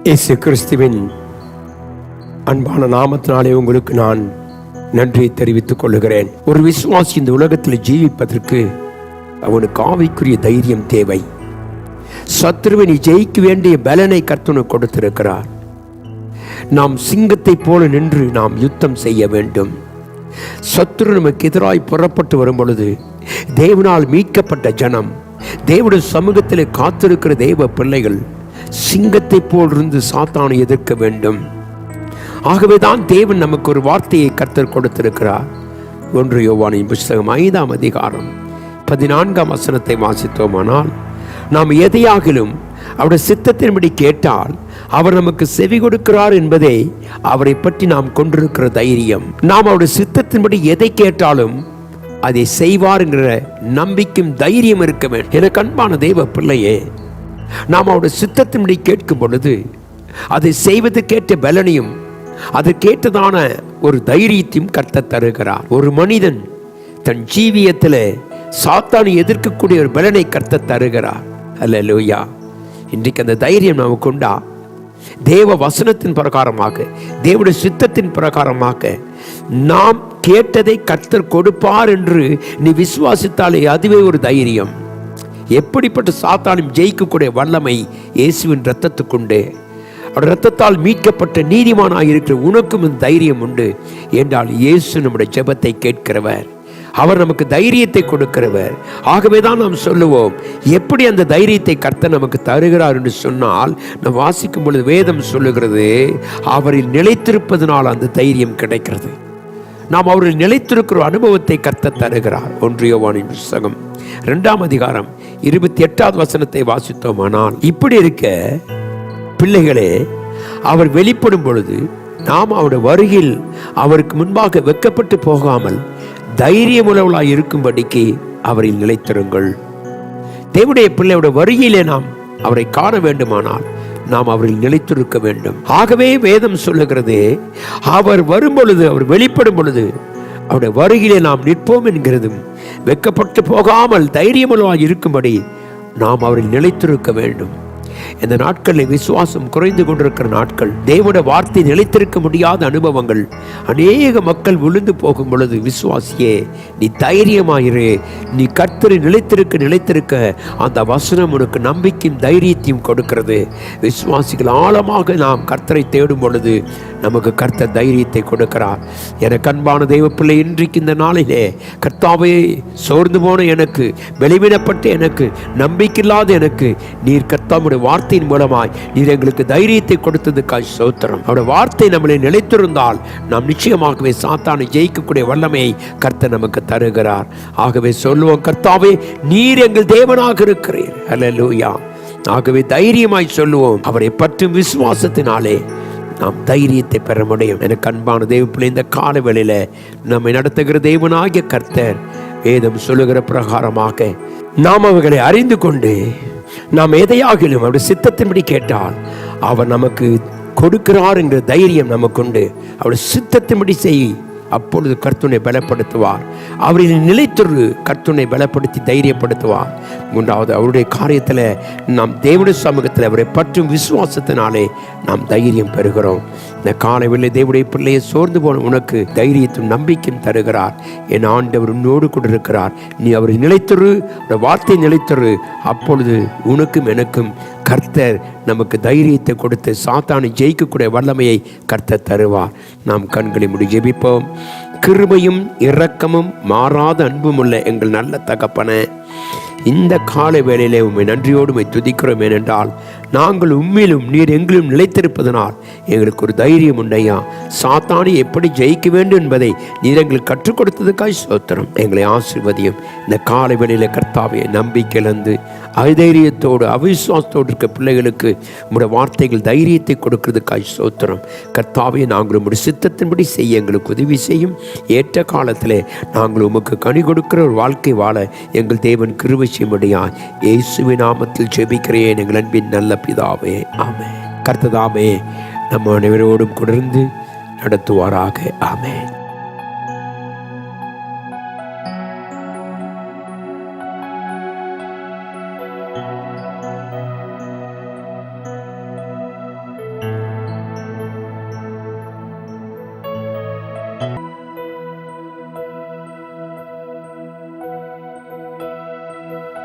இயேசு கிறிஸ்துவின் அன்பான நாமத்தினாலே உங்களுக்கு நான் நன்றியை தெரிவித்துக் கொள்கிறேன். ஒரு விசுவாசி இந்த உலகத்தில் ஜீவிப்பதற்கு அவனுக்கு ஆவிக்குரிய தைரியம் தேவை. சத்துருவை ஜெயிக்க வேண்டிய பலனை கர்த்தர் கொடுத்திருக்கிறார். நாம் சிங்கத்தை போல நின்று நாம் யுத்தம் செய்ய வேண்டும். சத்துரு நமக்கு எதிராய் புறப்பட்டு வரும் பொழுது தேவனால் மீட்கப்பட்ட ஜனம், தேவனுடைய சமூகத்தில் காத்திருக்கிற தேவ பிள்ளைகள் சிங்கத்தை போல் இருந்து சாத்தானை எதிர்க்க வேண்டும். ஆகவேதான் தேவன் நமக்கு ஒரு வார்த்தையை கர்த்தர் கொடுத்திருக்கிறார். 1 யோவானின் புத்தகம் 5ஆம் அதிகாரம் 14ஆம் வசனத்தை வாசித்தோமானால், நாம் எதையாகிலும் அவருடைய சித்தத்தின்படி கேட்டால் அவர் நமக்கு செவி கொடுக்கிறார் என்பதே அவரை பற்றி நாம் கொண்டிருக்கிற தைரியம். நாம் அவருடைய சித்தத்தின்படி எதை கேட்டாலும் அதை செய்வார் என்கிற நம்பிக்கையும் தைரியம் இருக்க வேண்டும். எனக்கு அன்பான தேவ பிள்ளையே, நாம் அவருடைய சித்தத்தின்படி கேட்கும் பொழுது அதை செய்வதற்கேற்ற பலனையும் அதற்கேற்றதான ஒரு தைரியத்தையும் கர்த்தர் தருகிறார். ஒரு மனிதன் தன் ஜீவியத்தில் சாத்தானை எதிர்க்கக்கூடிய ஒரு பலனை கர்த்தர் தருகிறார். அல்லேலூயா. இன்றைக்கு அந்த தைரியம் நமக்கு உண்டா? தேவ வசனத்தின் பிரகாரமாக, தேவனுடைய சித்தத்தின் பிரகாரமாக நாம் கேட்டதை கர்த்தர் கொடுப்பார் என்று நீ விசுவாசித்தாலே அதுவே ஒரு தைரியம். எப்படிப்பட்ட சாத்தானும் ஜெயிக்கக்கூடிய வல்லமை இயேசுவின் இரத்தத்துக்குண்டு. அவர் இரத்தத்தால் மீட்கப்பட்ட நீதிமானாக இருக்கிற உனக்கும் இந்த தைரியம் உண்டு என்றால் இயேசு நம்முடைய ஜெபத்தை கேட்கிறவர். அவர் நமக்கு தைரியத்தை கொடுக்கிறவர். ஆகவே தான் நாம் சொல்லுவோம், எப்படி அந்த தைரியத்தை கர்த்தர் நமக்கு தருகிறார் என்று சொன்னால், நாம் வாசிக்கும் பொழுது வேதம் சொல்லுகிறது, அவரில் நிலைத்திருப்பதனால் அந்த தைரியம் கிடைக்கிறது. நாம் அவரில் நிலைத்திருக்கிற அனுபவத்தை கர்த்தர் தருகிறார். 1 யோவானின் புத்தகம் 2ஆம் அதிகாரம் 28வது வசனத்தை வாசித்தோமானால், இப்படி இருக்க பிள்ளைகளே, அவர் வெளிப்படும் பொழுது நாம் அவருடைய வருகையில் அவருக்கு முன்பாக வெட்கப்பட்டு போகாமல் தைரியமுள்ளவர்களாய் இருக்கும்படிக்கு அவரில் நிலைத்திருங்கள். தேவனுடைய பிள்ளையோட வருகையிலே நாம் அவரை காண வேண்டுமானால் நாம் அவரில் நிலைத்திருக்க வேண்டும். ஆகவே வேதம் சொல்லுகிறது, அவர் வரும் பொழுது, அவர் வெளிப்படும் பொழுது அவருடைய வருகையிலே நாம் நிற்போம் என்கிறதும், வெட்கப்பட்டு போகாமல் தைரியமுள்ளவர்களாய் இருக்கும்படி நாம் அவரில் நிலைத்திருக்க வேண்டும். இந்த நாட்களில் விசுவாசம் குறைந்து கொண்டிருக்கிற நாட்கள், தேவனுடைய வார்த்தை நிலைத்திருக்க முடியாத அனுபவங்கள், அநேக மக்கள் விழுந்து போகும் பொழுது, விசுவாசியே நீ தைரியமாயிரு. நீ கர்த்தரை நிலைத்திருக்க அந்த வசனம் உனக்கு நம்பிக்கையும் தைரியத்தையும் கொடுக்கிறது. விசுவாசிகள் ஆழமாக நாம் கர்த்தரை தேடும் பொழுது நமக்கு கர்த்தர் தைரியத்தை கொடுக்கிறார். எனக்கு அன்பான தெய்வ பிள்ளை, இன்றைக்கு இந்த நாளிலே கர்த்தாவே, சோர்ந்து போன எனக்கு, வெளிவிடப்பட்ட எனக்கு, நம்பிக்கையில்லாத எனக்கு நீர் கர்த்தாவுடைய வார்த்தையின் மூலமாய் நீர் எங்களுக்கு தைரியத்தை கொடுத்ததுக்காய் ஸ்தோத்திரம். அவருடைய வார்த்தை நம்மளை நிலைத்திருந்தால் நாம் நிச்சயமாகவே சாத்தானை ஜெயிக்கக்கூடிய வல்லமையை கர்த்தர் நமக்கு தருகிறார். ஆகவே சொல்லுவோம், கர்த்தாவே நீர் எங்கள் தேவனாக இருக்கிறீர். அல்லேலூயா. ஆகவே தைரியமாய் சொல்லுவோம், அவரை பற்றும் விசுவாசத்தினாலே நாம் தைரியத்தை பெற முடியும். எனக்கு அன்பான தேவ பிள்ளை, இந்த கால வேளையில நம்மை நடத்துகிற தேவனாகிய கர்த்தர் வேதம் சொல்லுகிற பிரகாரமாக நாம் அவர்களை அறிந்து கொண்டு நாம் எதையாகிலும் அவருடைய சித்தத்தின்படி கேட்டால் அவர் நமக்கு கொடுக்கிறார் என்கிற தைரியம் நமக்குண்டு. அவருடைய சித்தத்தின்படி செய், அப்பொழுது கர்த்தனை பலப்படுத்துவார். அவரின் நிலைத்திரு கர்த்தனை பலப்படுத்தி தைரியப்படுத்துவார். 3வது, அவருடைய காரியத்தில் நாம் தேவனுடைய சமூகத்தில் அவரை பற்றும் விசுவாசத்தினாலே நாம் தைரியம் பெறுகிறோம். இந்த காலையில் தேவனுடைய பிள்ளையை சோர்ந்து போன உனக்கு தைரியத்தும் நம்பிக்கையும் தருகிறார். என் ஆண்டவர் உன்னோடு கூட இருக்கிறார். நீ அவரை நிலைத்திரு, வார்த்தை நிலைத்திரு, அப்பொழுது உனக்கும் எனக்கும் கர்த்தர் நமக்கு தைரியத்தை கொடுத்து சாத்தானை ஜெயிக்கக்கூடிய வல்லமையை கர்த்தர் தருவார். நாம் கண்களை மூடி ஜெபிப்போம். கிருபையும் இரக்கமும் மாறாத அன்பும் உள்ள எங்கள் நல்ல தகப்பனே, இந்த காலை வேளையிலே உம்மை நன்றியோடு உம்மை துதிக்கிறோம். ஏனென்றால் நாங்கள் உம்மிலும் நீர் எங்களிலும் நிலைத்திருப்பதனால் எங்களுக்கு ஒரு தைரியம் உண்டையா. சாத்தானை எப்படி ஜெயிக்க வேண்டும் என்பதை நீர் எங்களுக்கு கற்றுக் கொடுத்ததுக்காய் ஸ்தோத்திரம். எங்களை ஆசீர்வதியும். இந்த காலை வேளையில கர்த்தாவே, நம்பிக்கையிலிருந்து அதைரியத்தோடு அவிசுவாசத்தோடு இருக்க பிள்ளைகளுக்கு உம்முடைய வார்த்தைகள் தைரியத்தை கொடுக்கிறதுக்காய் ஸ்தோத்திரம். கர்த்தாவே, நாங்கள் உம்முடைய சித்தத்தின்படி செய்ய எங்களுக்கு உதவி செய்யும். ஏற்ற காலத்திலே நாங்கள் உமக்கு கனி கொடுக்கிற ஒரு வாழ்க்கை வாழ எங்கள் தேவன் கிருபை செய்யும்படியாய் இயேசுவின் நாமத்தில் ஜெபிக்கிறேன் எங்கள் அன்பின் நல்ல பிதாவே, ஆமென். கர்த்ததாமே நம்ம அனைவரோடும் தொடர்ந்து நடத்துவாராக. ஆமென்.